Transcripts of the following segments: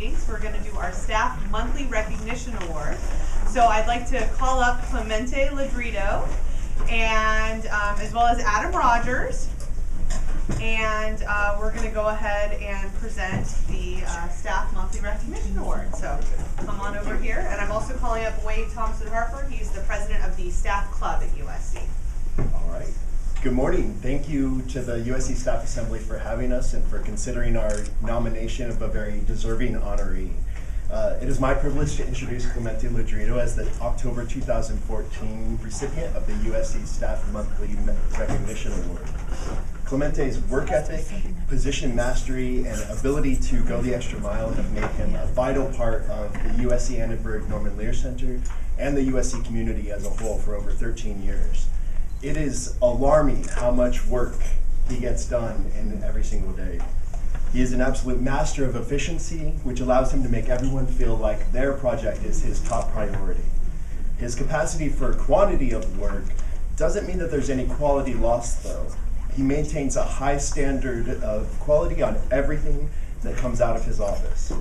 meetings. We're going to do our Staff Monthly Recognition Award. So I'd like to call up Clemente Ladrido, and as well as Adam Rogers. And we're going to go ahead and present the Staff Monthly Recognition Award. So come on over here. And I'm also calling up Wade Thompson-Harper. He's the president of the Staff Club at USC. All right. Good morning. Thank you to the USC Staff Assembly for having us and for considering our nomination of a very deserving honoree. It is my privilege to introduce Clemente Ladrido as the October 2014 recipient of the USC Staff Monthly Recognition Award. Clemente's work ethic, position mastery, and ability to go the extra mile have made him a vital part of the USC Annenberg Norman Lear Center and the USC community as a whole for over 13 years. It is alarming how much work he gets done in every single day. He is an absolute master of efficiency, which allows him to make everyone feel like their project is his top priority. His capacity for quantity of work doesn't mean that there's any quality lost, though. He maintains a high standard of quality on everything that comes out of his office.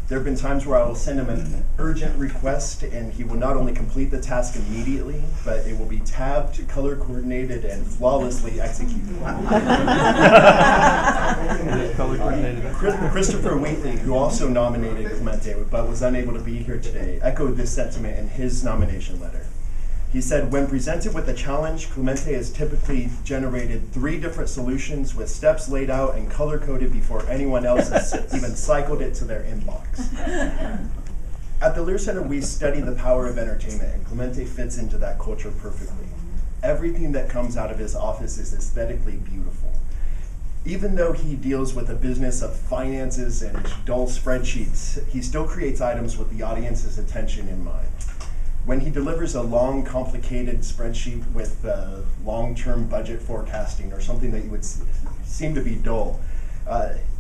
There have been times where I will send him an urgent request and he will not only complete the task immediately, but it will be tabbed, color coordinated, and flawlessly executed. Christopher Wheatley, who also nominated Clemente but was unable to be here today, echoed this sentiment in his nomination letter. He said, when presented with a challenge, Clemente has typically generated 3 different solutions with steps laid out and color-coded before anyone else has even cycled it to their inbox. At the Lear Center, we study the power of entertainment, and Clemente fits into that culture perfectly. Everything that comes out of his office is aesthetically beautiful. Even though he deals with a business of finances and dull spreadsheets, he still creates items with the audience's attention in mind. When he delivers a long, complicated spreadsheet with long-term budget forecasting or something that you would seem to be dull,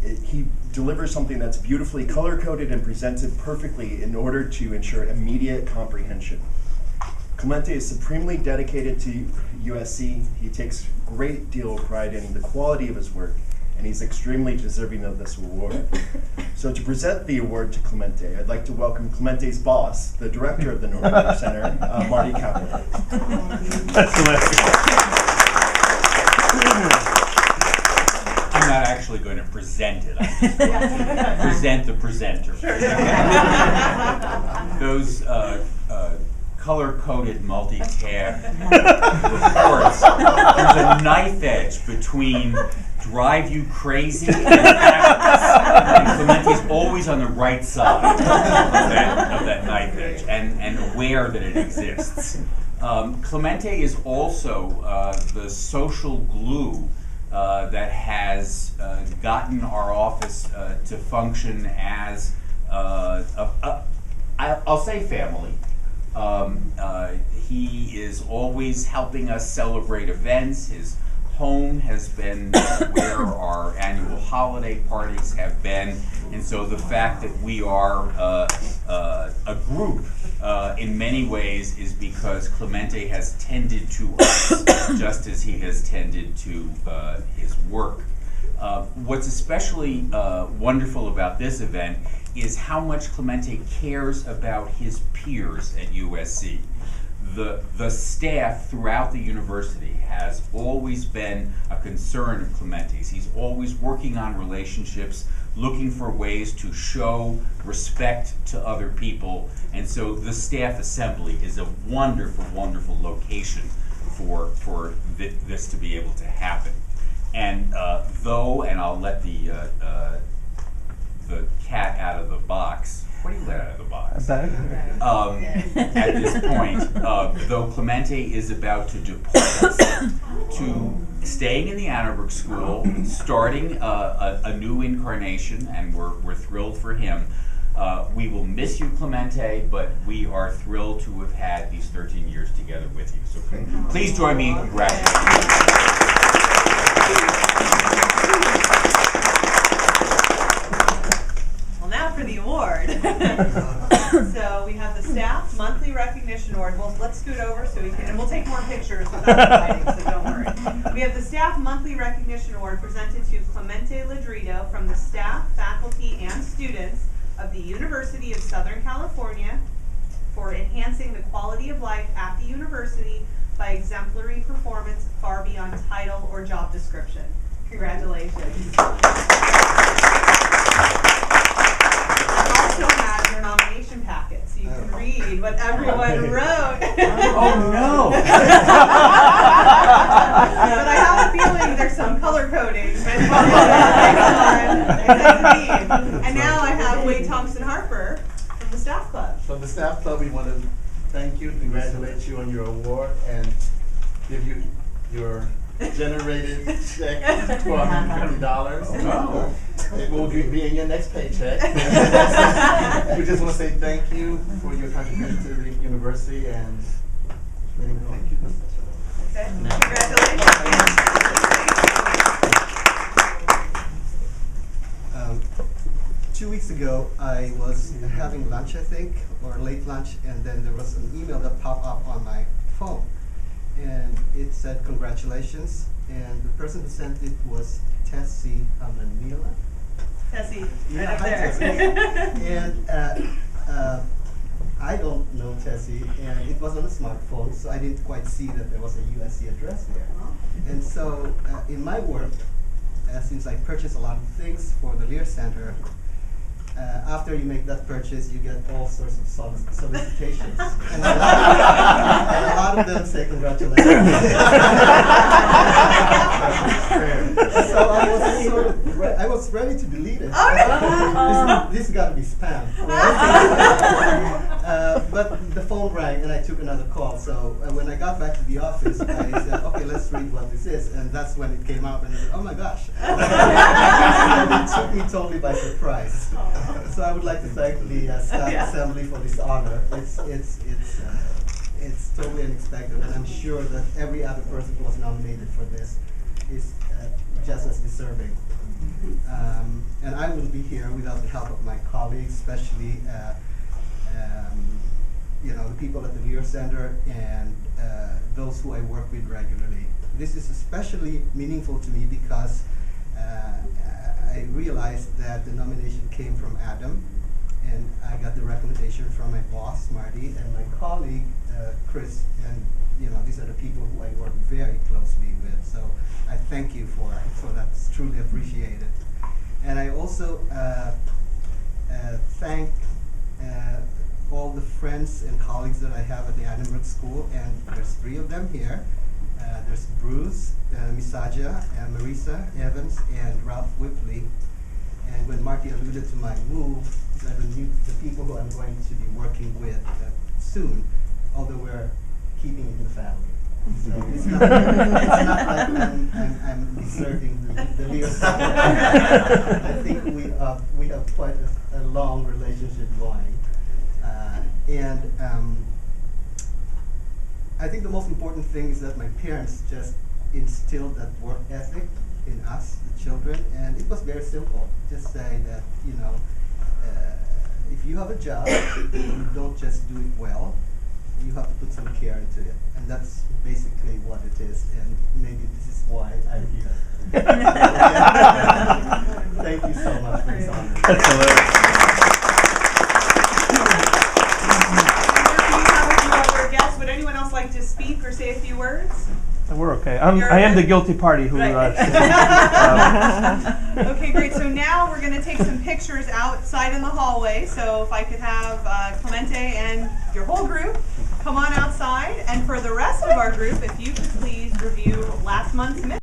he delivers something that's beautifully color-coded and presented perfectly in order to ensure immediate comprehension. Clemente is supremely dedicated to USC. He takes a great deal of pride in the quality of his work, and he's extremely deserving of this award. So to present the award to Clemente, I'd like to welcome Clemente's boss, the director of the Norman Lear Center, Marty Kaplan. I'm not actually going to present it. I'm just going to present the presenter. Those color-coded multi-tab reports, there's a knife edge between drive you crazy and happiness. And Clemente's always on the right side of that knife edge and aware that it exists. Clemente is also the social glue that has gotten our office to function as, I'll say family. He is always helping us celebrate events. His home has been where our annual holiday parties have been, and so the fact that we are a group in many ways is because Clemente has tended to us just as he has tended to his work. What's especially wonderful about this event is how much Clemente cares about his peers at USC. The staff throughout the university has always been a concern of Clemente's. He's always working on relationships, looking for ways to show respect to other people, and so the staff assembly is a wonderful, wonderful location for this to be able to happen. And and I'll let the cat out of the box. What do you let out of the box? At this point, though Clemente is about to depart us to staying in the Annenberg School, starting a new incarnation, and we're thrilled for him. We will miss you, Clemente, but we are thrilled to have had these 13 years together with you. So please join me in congratulating you. Now for the award. So we have the Staff Monthly Recognition Award. Well, let's scoot over so we can, and we'll take more pictures without the lighting, so don't worry. We have the Staff Monthly Recognition Award presented to Clemente Ladrido from the staff, faculty, and students of the University of Southern California for enhancing the quality of life at the university by exemplary performance far beyond title or job description. Congratulations. I also have your nomination packet, so you can read what everyone wrote. Oh no! But I have a feeling there's some color coding. And now I have Wade Thompson Harper from the staff club. From the staff club, we want to thank you, congratulate you on your award, and give you your generated check for $150. Oh. It will be in your next paycheck. We just want to say thank you for your contribution to the university, and thank you. Okay. Congratulations. 2 weeks ago, I was having lunch, I think, or late lunch, and then there was an email that popped up on my phone. And it said, congratulations, and the person who sent it was Tessie Manila. Tessie, Yeah, right up hi, there. Tessie. And I don't know Tessie, and it was on a smartphone, so I didn't quite see that there was a USC address there. And so in my work, since I purchase a lot of things for the Lear Center, after you make that purchase, you get all sorts of solicitations. And a lot of them say congratulations. So I was ready to delete it. This got to be spam. But the phone rang and I took another call. So when I got back to the office, I said, okay, let's read what this is. And that's when it came out and I said, oh my gosh. It took me totally by surprise. So I would like to thank the staff assembly for this honor. It's totally unexpected, and I'm sure that every other person who was nominated for this is just as deserving. And I wouldn't be here without the help of my colleagues, especially the people at the Lear Center and those who I work with regularly. This is especially meaningful to me because I realized that the nomination came from Adam, and I got the recommendation from my boss, Marty, and my colleague, Chris, and these are the people who I work very closely with. So I thank you for that. It's truly appreciated. And I also thank all the friends and colleagues that I have at the Annenberg School, and there's 3 of them here. There's Bruce, Misaja, Marisa Evans, and Ralph Whipley. And when Marty alluded to my move, I knew the people who I'm going to be working with soon, although we're keeping it in the family. So it's not like I'm deserting the Lear Center. I think we have quite a long relationship going. I think the most important thing is that my parents just instilled that work ethic in us, the children, and it was very simple. Just say that, if you have a job, you don't just do it well, you have to put some care into it. And that's basically what it is, and maybe this is why I'm here. Thank you so much for this honor. Before you have a few other guests, would anyone else like to speak or say a few words? We're okay. I am the guilty party who. Right. Okay, great. So now we're going to take some pictures outside in the hallway. So if I could have Clemente and your whole group come on outside, and for the rest of our group, if you could please review last month's minutes.